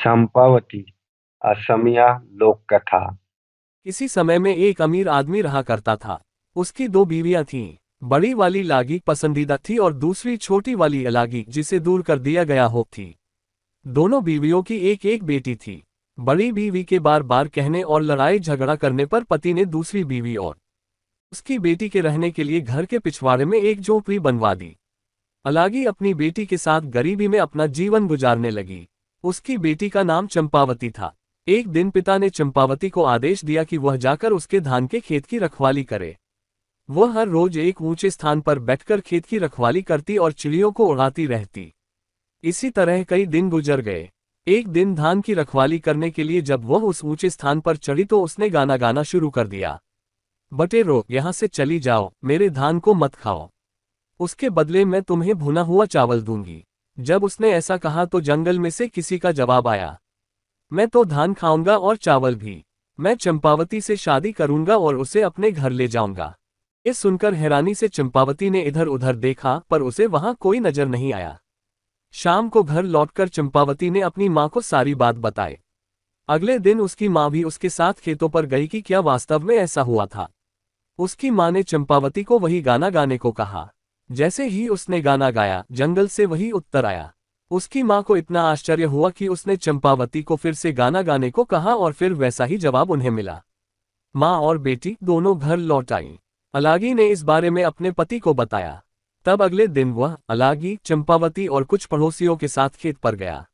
चंपावती असमिया लोक कथा। किसी समय में एक अमीर आदमी रहा करता था। उसकी दो बीवियां थीं। बड़ी वाली लागी पसंदीदा थी और दूसरी छोटी वाली अलागी जिसे दूर कर दिया गया हो थी। दोनों बीवियों की एक एक बेटी थी। बड़ी बीवी के बार बार कहने और लड़ाई झगड़ा करने पर पति ने दूसरी बीवी और उसकी बेटी के रहने के लिए घर के पिछवाड़े में एक झोपड़ी बनवा दी। अलागी अपनी बेटी के साथ गरीबी में अपना जीवन गुजारने लगी। उसकी बेटी का नाम चंपावती था। एक दिन पिता ने चंपावती को आदेश दिया कि वह जाकर उसके धान के खेत की रखवाली करे। वह हर रोज एक ऊंचे स्थान पर बैठकर खेत की रखवाली करती और चिड़ियों को उड़ाती रहती। इसी तरह कई दिन गुजर गए। एक दिन धान की रखवाली करने के लिए जब वह उस ऊंचे स्थान पर चढ़ी तो उसने गाना गाना शुरू कर दिया। बटेरो, यहां से चली जाओ, मेरे धान को मत खाओ। उसके बदले मैं तुम्हें भुना हुआ चावल दूंगी। जब उसने ऐसा कहा तो जंगल में से किसी का जवाब आया, मैं तो धान खाऊंगा और चावल भी। मैं चंपावती से शादी करूंगा और उसे अपने घर ले जाऊंगा। ये सुनकर हैरानी से चंपावती ने इधर उधर देखा पर उसे वहां कोई नजर नहीं आया। शाम को घर लौटकर चंपावती ने अपनी माँ को सारी बात बताई। अगले दिन उसकी माँ भी उसके साथ खेतों पर गई कि क्या वास्तव में ऐसा हुआ था। उसकी माँ ने चंपावती को वही गाना गाने को कहा। जैसे ही उसने गाना गाया जंगल से वही उत्तर आया। उसकी माँ को इतना आश्चर्य हुआ कि उसने चंपावती को फिर से गाना गाने को कहा और फिर वैसा ही जवाब उन्हें मिला। माँ और बेटी दोनों घर लौट आईं। अलागी ने इस बारे में अपने पति को बताया। तब अगले दिन वह अलागी, चंपावती और कुछ पड़ोसियों के साथ खेत पर गया।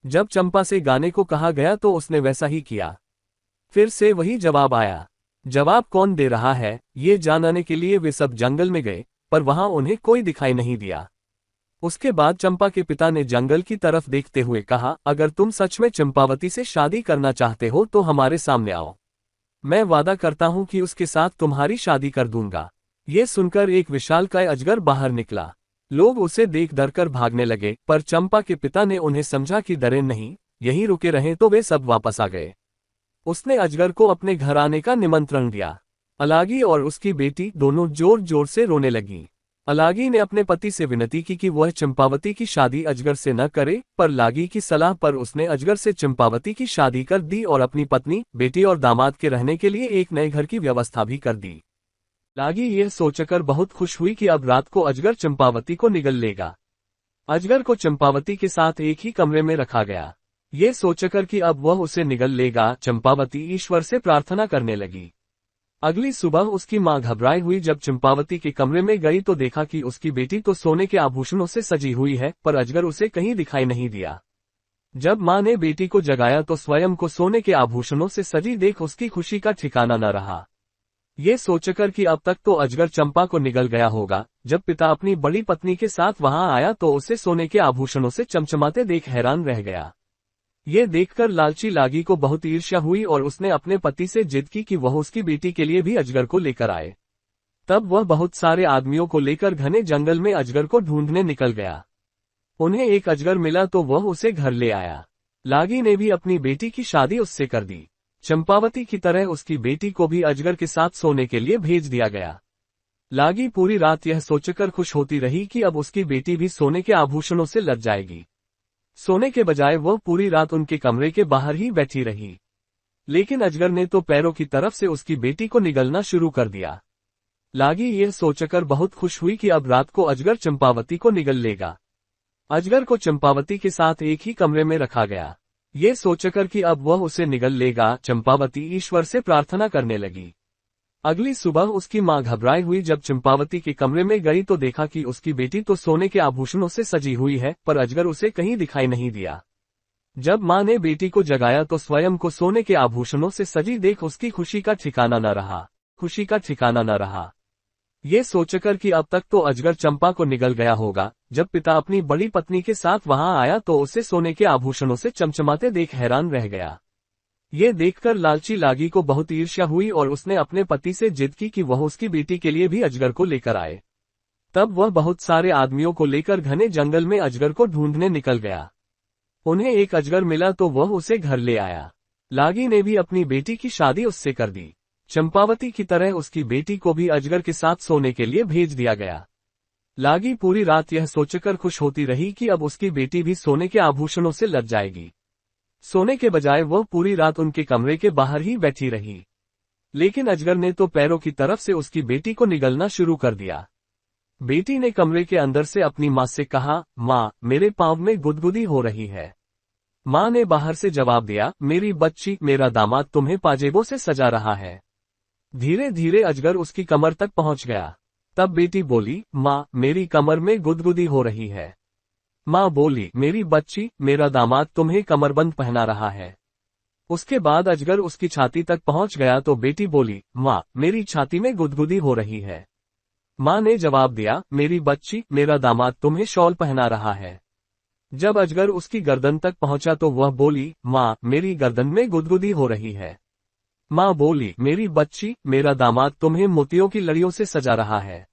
जब चंपा से गाने को कहा गया तो उसने वैसा ही किया। फिर से वही जवाब आया। जवाब कौन दे रहा है ये जानने के लिए वे सब जंगल में गए, पर वहां उन्हें कोई दिखाई नहीं दिया। उसके बाद चंपा के पिता ने जंगल की तरफ देखते हुए कहा, अगर तुम सच में चंपावती से शादी करना चाहते हो तो हमारे सामने आओ। मैं वादा करता हूं कि उसके साथ तुम्हारी शादी कर दूंगा। ये सुनकर एक विशालकाय अजगर बाहर निकला। लोग उसे देख डर कर भागने लगे, पर चंपा के पिता ने उन्हें समझा कि डरे नहीं, यहीं रुके रहें, तो वे सब वापस आ गए। उसने अजगर को अपने घर आने का निमंत्रण दिया। अलागी और उसकी बेटी दोनों जोर जोर से रोने लगीं। अलागी ने अपने पति से विनती की कि वह चंपावती की शादी अजगर से न करे, पर लागी की सलाह पर उसने अजगर से चंपावती की शादी कर दी और अपनी पत्नी, बेटी और दामाद के रहने के लिए एक नए घर की व्यवस्था भी कर दी। लागी यह सोचकर बहुत खुश हुई कि अब रात को अजगर चंपावती को निगल लेगा। अजगर को चंपावती के साथ एक ही कमरे में रखा गया। ये सोचकर कि अब वह उसे निगल लेगा, चंपावती ईश्वर से प्रार्थना करने लगी। अगली सुबह उसकी मां घबराई हुई जब चंपावती के कमरे में गई तो देखा कि उसकी बेटी तो सोने के आभूषणों से सजी हुई है, पर अजगर उसे कहीं दिखाई नहीं दिया। जब मां ने बेटी को जगाया तो स्वयं को सोने के आभूषणों से सजी देख उसकी खुशी का ठिकाना न रहा। ये सोचकर कि अब तक तो अजगर चंपा को निगल गया होगा, जब पिता अपनी बड़ी पत्नी के साथ वहां आया तो उसे सोने के आभूषणों से चमचमाते देख हैरान रह गया। ये देखकर लालची लागी को बहुत ईर्ष्या हुई और उसने अपने पति से जिद की कि वह उसकी बेटी के लिए भी अजगर को लेकर आए। तब वह बहुत सारे आदमियों को लेकर घने जंगल में अजगर को ढूंढने निकल गया। उन्हें एक अजगर मिला तो वह उसे घर ले आया। लागी ने भी अपनी बेटी की शादी उससे कर दी। चंपावती की तरह उसकी बेटी को भी अजगर के साथ सोने के लिए भेज दिया गया। लागी पूरी रात यह सोचकर खुश होती रही कि अब उसकी बेटी भी सोने के आभूषणों से लद जाएगी। सोने के बजाय वह पूरी रात उनके कमरे के बाहर ही बैठी रही। लेकिन अजगर ने तो पैरों की तरफ से उसकी बेटी को निगलना शुरू कर दिया। लागी यह सोचकर बहुत खुश हुई कि अब रात को अजगर चंपावती को निगल लेगा। अजगर को चंपावती के साथ एक ही कमरे में रखा गया। ये सोचकर कि अब वह उसे निगल लेगा, चंपावती ईश्वर से प्रार्थना करने लगी। अगली सुबह उसकी मां घबराई हुई जब चंपावती के कमरे में गई तो देखा कि उसकी बेटी तो सोने के आभूषणों से सजी हुई है, पर अजगर उसे कहीं दिखाई नहीं दिया। जब मां ने बेटी को जगाया तो स्वयं को सोने के आभूषणों से सजी देख उसकी खुशी का ठिकाना न रहा। ये सोचकर कि अब तक तो अजगर चंपा को निगल गया होगा, जब पिता अपनी बड़ी पत्नी के साथ वहां आया तो उसे सोने के आभूषणों से चमचमाते देख हैरान रह गया। ये देखकर लालची लागी को बहुत ईर्ष्या हुई और उसने अपने पति से जिद की कि वह उसकी बेटी के लिए भी अजगर को लेकर आए। तब वह बहुत सारे आदमियों को लेकर घने जंगल में अजगर को ढूंढने निकल गया। उन्हें एक अजगर मिला तो वह उसे घर ले आया। लागी ने भी अपनी बेटी की शादी उससे कर दी। चंपावती की तरह उसकी बेटी को भी अजगर के साथ सोने के लिए भेज दिया गया। लागी पूरी रात यह सोचकर खुश होती रही कि अब उसकी बेटी भी सोने के आभूषणों से लद जाएगी। सोने के बजाय वह पूरी रात उनके कमरे के बाहर ही बैठी रही। लेकिन अजगर ने तो पैरों की तरफ से उसकी बेटी को निगलना शुरू कर दिया। बेटी ने कमरे के अंदर से अपनी माँ से कहा, माँ, मेरे पाँव में गुदगुदी हो रही है। माँ ने बाहर से जवाब दिया, मेरी बच्ची, मेरा दामाद तुम्हें पाजेबों से सजा रहा है। धीरे धीरे अजगर उसकी कमर तक पहुंच गया। तब बेटी बोली, माँ, मेरी कमर में गुदगुदी हो रही है। माँ बोली, मेरी बच्ची, मेरा दामाद तुम्हें कमरबंद पहना रहा है। उसके बाद अजगर उसकी छाती तक पहुंच गया तो बेटी बोली, माँ, मेरी छाती में गुदगुदी हो रही है। माँ ने जवाब दिया, मेरी बच्ची, मेरा दामाद तुम्हें शॉल पहना रहा है। जब अजगर उसकी गर्दन तक पहुंचा तो वह बोली, माँ, मेरी गर्दन में गुदगुदी हो रही है। माँ बोली, मेरी बच्ची, मेरा दामाद तुम्हें मोतियों की लड़ियों से सजा रहा है।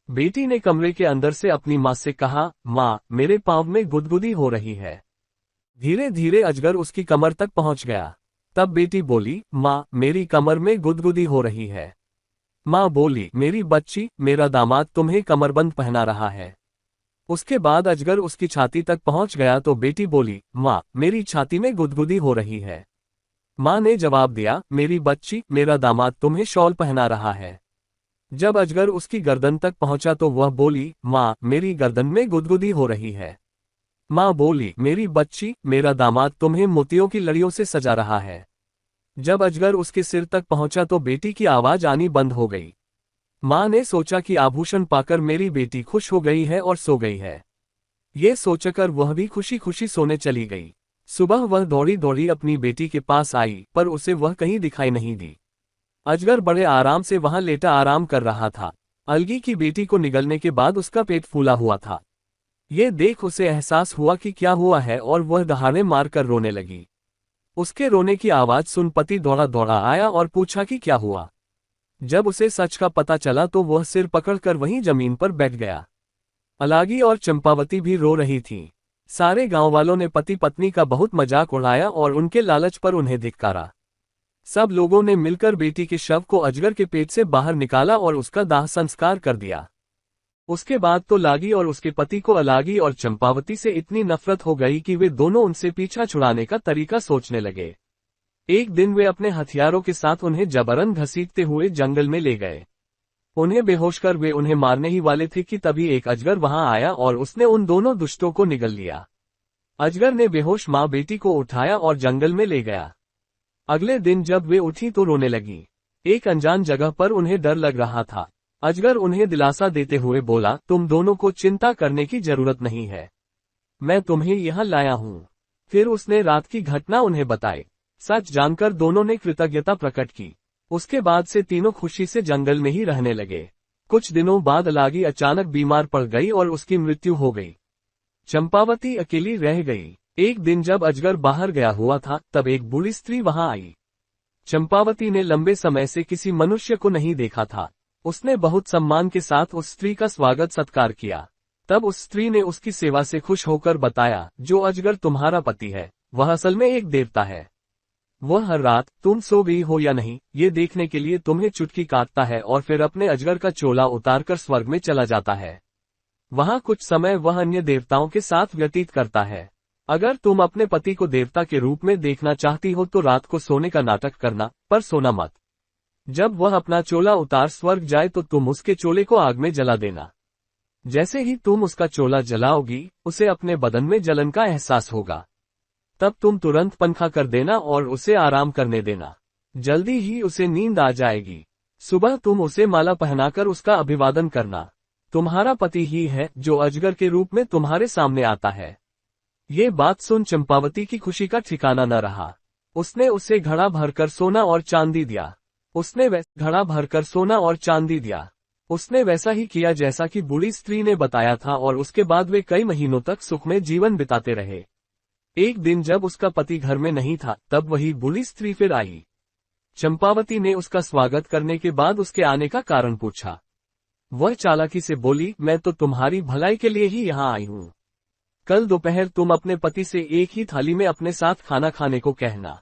बेटी ने कमरे के अंदर से अपनी माँ से कहा, माँ, मेरे पाँव में गुदगुदी हो रही है। धीरे धीरे अजगर उसकी कमर तक पहुंच गया। तब बेटी बोली, माँ, मेरी कमर में गुदगुदी हो रही है। माँ बोली, मेरी बच्ची, मेरा दामाद तुम्हें कमरबंद पहना रहा है। उसके बाद अजगर उसकी छाती तक पहुंच गया तो बेटी बोली, माँ, मेरी छाती में गुदगुदी हो रही है। माँ ने जवाब दिया, मेरी बच्ची, मेरा दामाद तुम्हें शॉल पहना रहा है। जब अजगर उसकी गर्दन तक पहुंचा तो वह बोली, माँ, मेरी गर्दन में गुदगुदी हो रही है। माँ बोली, मेरी बच्ची, मेरा दामाद तुम्हें मोतियों की लड़ियों से सजा रहा है। जब अजगर उसके सिर तक पहुंचा तो बेटी की आवाज आनी बंद हो गई। माँ ने सोचा कि आभूषण पाकर मेरी बेटी खुश हो गई है और सो गई है। ये सोचकर वह भी खुशी खुशी सोने चली गई। सुबह वह दौड़ी दौड़ी अपनी बेटी के पास आई, पर उसे वह कहीं दिखाई नहीं दी। अजगर बड़े आराम से वहां लेटा आराम कर रहा था। अलगी की बेटी को निगलने के बाद उसका पेट फूला हुआ था। ये देख उसे एहसास हुआ कि क्या हुआ है और वह दहाड़े मारकर रोने लगी। उसके रोने की आवाज सुन पति दौड़ा दौड़ा आया और पूछा कि क्या हुआ। जब उसे सच का पता चला तो वह सिर पकड़कर वहीं जमीन पर बैठ गया। अलागी और चंपावती भी रो रही थीं। सारे गांव वालों ने पति पत्नी का बहुत मजाक उड़ाया और उनके लालच पर उन्हें धिक्कारा। सब लोगों ने मिलकर बेटी के शव को अजगर के पेट से बाहर निकाला और उसका दाह संस्कार कर दिया। उसके बाद तो लागी और उसके पति को अलागी और चंपावती से इतनी नफरत हो गई कि वे दोनों उनसे पीछा छुड़ाने का तरीका सोचने लगे। एक दिन वे अपने हथियारों के साथ उन्हें जबरन घसीटते हुए जंगल में ले गए। उन्हें बेहोश कर वे उन्हें मारने ही वाले थे कि तभी एक अजगर वहां आया और उसने उन दोनों दुष्टों को निगल लिया। अजगर ने बेहोश माँ बेटी को उठाया और जंगल में ले गया। अगले दिन जब वे उठी तो रोने लगी। एक अनजान जगह पर उन्हें डर लग रहा था। अजगर उन्हें दिलासा देते हुए बोला, तुम दोनों को चिंता करने की जरूरत नहीं है, मैं तुम्हें यहाँ लाया हूँ। फिर उसने रात की घटना उन्हें बताई। सच जानकर दोनों ने कृतज्ञता प्रकट की। उसके बाद से तीनों खुशी से जंगल में ही रहने लगे। कुछ दिनों बाद अलागी अचानक बीमार पड़ गई और उसकी मृत्यु हो गई। चंपावती अकेली रह गई। एक दिन जब अजगर बाहर गया हुआ था तब एक बूढ़ी स्त्री वहां आई। चंपावती ने लंबे समय से किसी मनुष्य को नहीं देखा था। उसने बहुत सम्मान के साथ उस स्त्री का स्वागत सत्कार किया। तब उस स्त्री ने उसकी सेवा से खुश होकर बताया, जो अजगर तुम्हारा पति है वह असल में एक देवता है। वह हर रात तुम सो गई हो या नहीं ये देखने के लिए तुम्हें चुटकी काटता है और फिर अपने अजगर का चोला उतारकर स्वर्ग में चला जाता है। वहां कुछ समय वह अन्य देवताओं के साथ व्यतीत करता है। अगर तुम अपने पति को देवता के रूप में देखना चाहती हो तो रात को सोने का नाटक करना, पर सोना मत। जब वह अपना चोला उतार स्वर्ग जाए तो तुम उसके चोले को आग में जला देना। जैसे ही तुम उसका चोला जलाओगी उसे अपने बदन में जलन का एहसास होगा। तब तुम तुरंत पंखा कर देना और उसे आराम करने देना। जल्दी ही उसे नींद आ जाएगी। सुबह तुम उसे माला पहनाकर उसका अभिवादन करना। तुम्हारा पति ही है जो अजगर के रूप में तुम्हारे सामने आता है। ये बात सुन चंपावती की खुशी का ठिकाना न रहा। उसने उसे घड़ा भरकर सोना और चांदी दिया। उसने वैसा ही किया जैसा कि बूढ़ी स्त्री ने बताया था और उसके बाद वे कई महीनों तक सुख में जीवन बिताते रहे। एक दिन जब उसका पति घर में नहीं था तब वही बूढ़ी स्त्री फिर आई। चंपावती ने उसका स्वागत करने के बाद उसके आने का कारण पूछा। वह चालाकी से बोली, मैं तो तुम्हारी भलाई के लिए ही यहाँ आई हूँ। कल दोपहर तुम अपने पति से एक ही थाली में अपने साथ खाना खाने को कहना।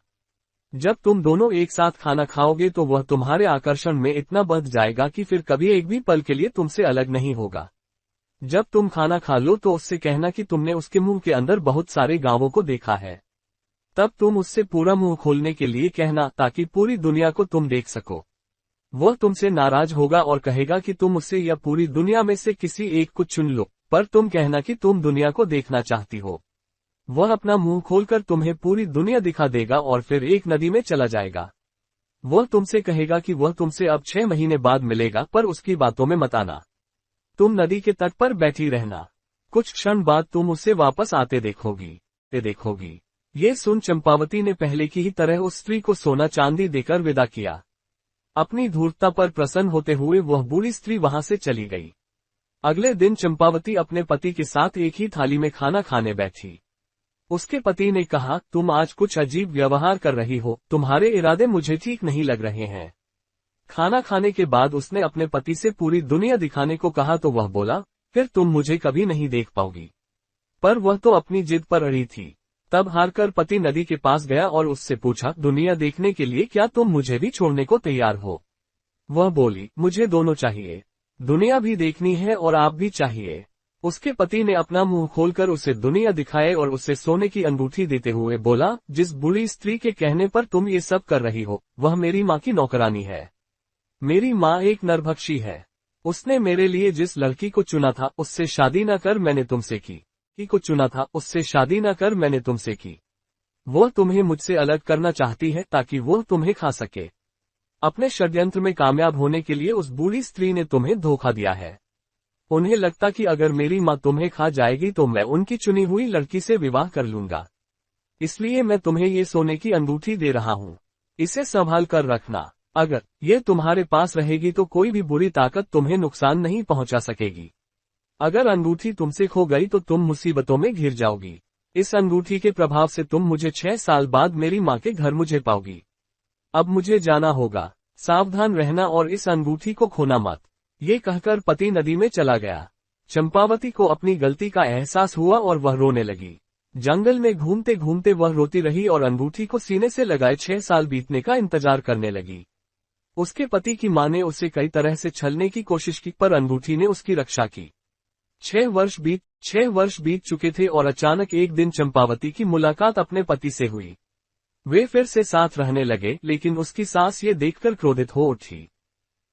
जब तुम दोनों एक साथ खाना खाओगे तो वह तुम्हारे आकर्षण में इतना बढ़ जाएगा कि फिर कभी एक भी पल के लिए तुमसे अलग नहीं होगा। जब तुम खाना खा लो तो उससे कहना कि तुमने उसके मुंह के अंदर बहुत सारे गांवों को देखा है। तब तुम उससे पूरा मुंह खोलने के लिए कहना ताकि पूरी दुनिया को तुम देख सको। वह तुमसे नाराज होगा और कहेगा कि तुम उससे या पूरी दुनिया में से किसी एक को चुन लो, पर तुम कहना कि तुम दुनिया को देखना चाहती हो। वह अपना मुंह खोलकर तुम्हें पूरी दुनिया दिखा देगा और फिर एक नदी में चला जाएगा। वह तुमसे कहेगा कि वह तुमसे अब 6 महीने बाद मिलेगा, पर उसकी बातों में मत आना। तुम नदी के तट पर बैठी रहना। कुछ क्षण बाद तुम उसे वापस आते देखोगी। ये सुन चंपावती ने पहले की ही तरह उस स्त्री को सोना चांदी देकर विदा किया। अपनी धूर्तता पर प्रसन्न होते हुए वह बूढ़ी स्त्री वहां से चली गई। अगले दिन चंपावती अपने पति के साथ एक ही थाली में खाना खाने बैठी। उसके पति ने कहा, तुम आज कुछ अजीब व्यवहार कर रही हो, तुम्हारे इरादे मुझे ठीक नहीं लग रहे हैं। खाना खाने के बाद उसने अपने पति से पूरी दुनिया दिखाने को कहा तो वह बोला, फिर तुम मुझे कभी नहीं देख पाओगी। पर वह तो अपनी जिद पर अड़ी थी। तब हारकर पति नदी के पास गया और उससे पूछा, दुनिया देखने के लिए क्या तुम मुझे भी छोड़ने को तैयार हो? वह बोली, मुझे दोनों चाहिए, दुनिया भी देखनी है और आप भी चाहिए। उसके पति ने अपना मुंह खोलकर उसे दुनिया दिखाए और उसे सोने की अंगूठी देते हुए बोला, जिस बूढ़ी स्त्री के कहने पर तुम ये सब कर रही हो, वह मेरी माँ की नौकरानी है। मेरी माँ एक नरभक्षी है। उसने मेरे लिए जिस लड़की को चुना था उससे शादी न कर मैंने तुमसे की। वो तुम्हें मुझसे अलग करना चाहती है ताकि वो तुम्हें खा सके। अपने षड्यंत्र में कामयाब होने के लिए उस बूढ़ी स्त्री ने तुम्हें धोखा दिया है। उन्हें लगता कि अगर मेरी माँ तुम्हें खा जाएगी तो मैं उनकी चुनी हुई लड़की से विवाह कर लूंगा। इसलिए मैं तुम्हें ये सोने की अंगूठी दे रहा हूँ, इसे संभाल कर रखना। अगर ये तुम्हारे पास रहेगी तो कोई भी बुरी ताकत तुम्हें नुकसान नहीं पहुंचा सकेगी। अगर अंगूठी तुमसे खो गई तो तुम मुसीबतों में घिर जाओगी। इस अंगूठी के प्रभाव से तुम मुझे 6 साल बाद मेरी माँ के घर मुझे पाओगी। अब मुझे जाना होगा, सावधान रहना और इस अंगूठी को खोना मत। ये कहकर पति नदी में चला गया। चंपावती को अपनी गलती का एहसास हुआ और वह रोने लगी। जंगल में घूमते घूमते वह रोती रही और अंगूठी को सीने से लगाए 6 साल बीतने का इंतजार करने लगी। उसके पति की मां ने उसे कई तरह से छलने की कोशिश की, पर अंगूठी ने उसकी रक्षा की। 6 वर्ष बीत चुके थे और अचानक एक दिन चंपावती की मुलाकात अपने पति से हुई। वे फिर से साथ रहने लगे, लेकिन उसकी सास ये देखकर क्रोधित हो उठी।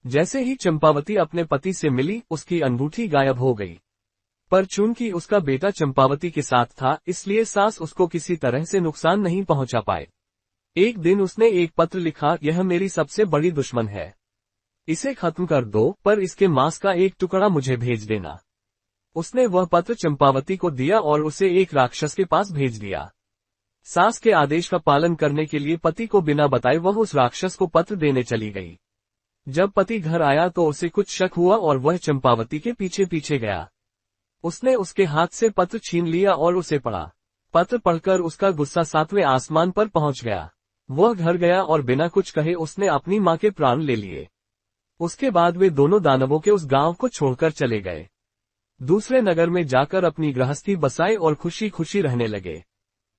जैसे ही चंपावती अपने पति से मिली, उसकी अंगूठी गायब हो गई। पर चूंकि उसका बेटा चंपावती के साथ था, इसलिए सास उसको किसी तरह से नुकसान नहीं पहुंचा पाए। एक दिन उसने एक पत्र लिखा, यह मेरी सबसे बड़ी दुश्मन है, इसे खत्म कर दो, पर इसके मांस का एक टुकड़ा मुझे भेज देना। उसने वह पत्र चंपावती को दिया और उसे एक राक्षस के पास भेज दिया। सास के आदेश का पालन करने के लिए पति को बिना बताए वह उस राक्षस को पत्र देने चली गई। जब पति घर आया तो उसे कुछ शक हुआ और वह चंपावती के पीछे पीछे गया। उसने उसके हाथ से पत्र छीन लिया और उसे पढ़ा। पत्र पढ़कर उसका गुस्सा 7वें आसमान पर पहुंच गया। वह घर गया और बिना कुछ कहे उसने अपनी मां के प्राण ले लिए। उसके बाद वे दोनों दानवों के उस गांव को छोड़कर चले गए। दूसरे नगर में जाकर अपनी गृहस्थी बसाए और खुशी खुशी रहने लगे।